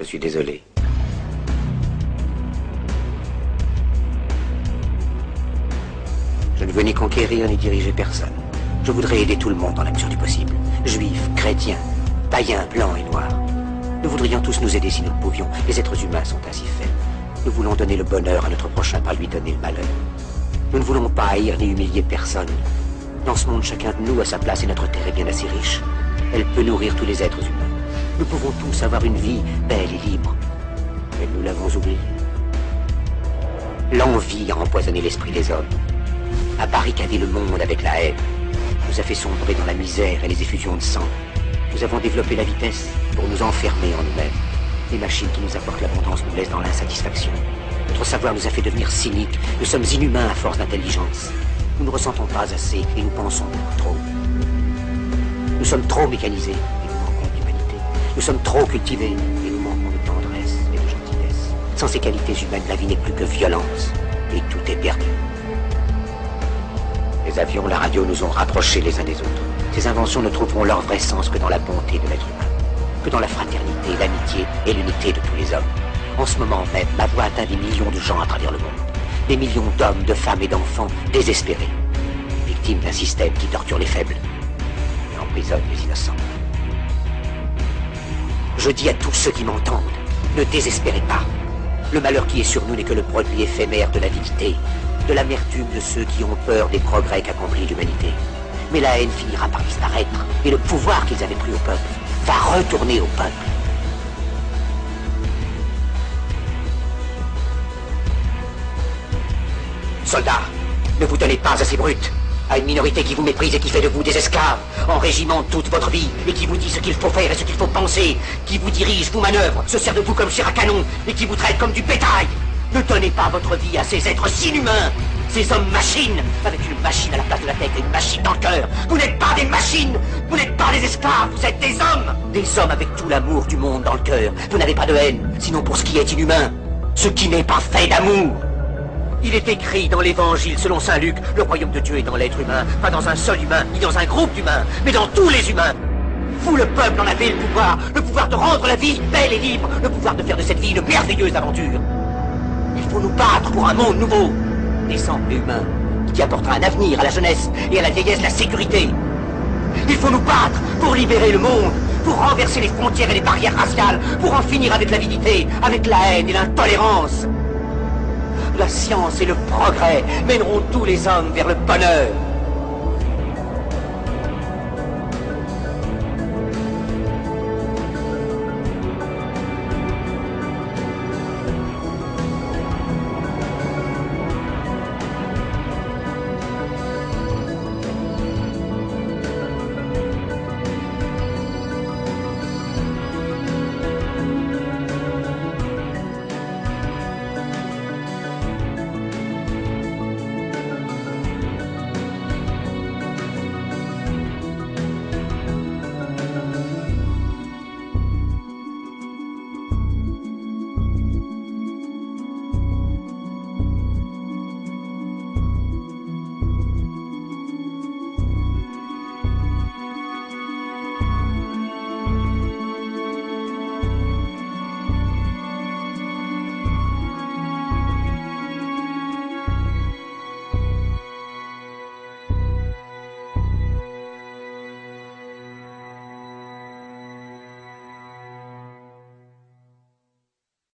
suis désolé. Je ne veux ni conquérir ni diriger personne. Je voudrais aider tout le monde dans la mesure du possible. Juifs, chrétiens, païens, blancs et noirs. Nous voudrions tous nous aider si nous le pouvions. Les êtres humains sont ainsi faits. Nous voulons donner le bonheur à notre prochain par lui donner le malheur. Nous ne voulons pas haïr ni humilier personne. Dans ce monde, chacun de nous a sa place et notre terre est bien assez riche. Elle peut nourrir tous les êtres humains. Nous pouvons tous avoir une vie belle et libre. Mais nous l'avons oublié. L'envie a empoisonné l'esprit des hommes, a barricadé le monde avec la haine, nous a fait sombrer dans la misère et les effusions de sang. Nous avons développé la vitesse pour nous enfermer en nous-mêmes. Les machines qui nous apportent l'abondance nous laissent dans l'insatisfaction. Notre savoir nous a fait devenir cyniques. Nous sommes inhumains à force d'intelligence. Nous ne ressentons pas assez et nous pensons trop. Nous sommes trop mécanisés et nous manquons d'humanité. Nous sommes trop cultivés et nous manquons de tendresse et de gentillesse. Sans ces qualités humaines, la vie n'est plus que violence et tout est perdu. Les avions, la radio nous ont rapprochés les uns des autres. Ces inventions ne trouveront leur vrai sens que dans la bonté de l'être humain, que dans la fraternité, l'amitié et l'unité de tous les hommes. En ce moment même, ma voix atteint des millions de gens à travers le monde. Des millions d'hommes, de femmes et d'enfants désespérés, victimes d'un système qui torture les faibles et emprisonne les innocents. Je dis à tous ceux qui m'entendent, ne désespérez pas. Le malheur qui est sur nous n'est que le produit éphémère de l'avidité, de l'amertume de ceux qui ont peur des progrès qu'accomplit l'humanité. Mais la haine finira par disparaître, et le pouvoir qu'ils avaient pris au peuple va retourner au peuple. Soldats, ne vous donnez pas à ces brutes, à une minorité qui vous méprise et qui fait de vous des esclaves, en régiment toute votre vie, et qui vous dit ce qu'il faut faire et ce qu'il faut penser, qui vous dirige, vous manœuvre, se sert de vous comme chair à canon, et qui vous traite comme du bétail. Ne donnez pas votre vie à ces êtres inhumains, ces hommes-machines, avec une machine à la place de la tête et une machine dans le cœur. Vous n'êtes pas des machines, vous n'êtes pas des esclaves, vous êtes des hommes avec tout l'amour du monde dans le cœur. Vous n'avez pas de haine, sinon pour ce qui est inhumain, ce qui n'est pas fait d'amour. Il est écrit dans l'évangile selon saint Luc, le royaume de Dieu est dans l'être humain, pas dans un seul humain, ni dans un groupe d'humains, mais dans tous les humains. Vous, le peuple, en avez le pouvoir de rendre la vie belle et libre, le pouvoir de faire de cette vie une merveilleuse aventure. Il faut nous battre pour un monde nouveau, décent et humain, qui apportera un avenir à la jeunesse et à la vieillesse la sécurité. Il faut nous battre pour libérer le monde, pour renverser les frontières et les barrières raciales, pour en finir avec l'avidité, avec la haine et l'intolérance. La science et le progrès mèneront tous les hommes vers le bonheur.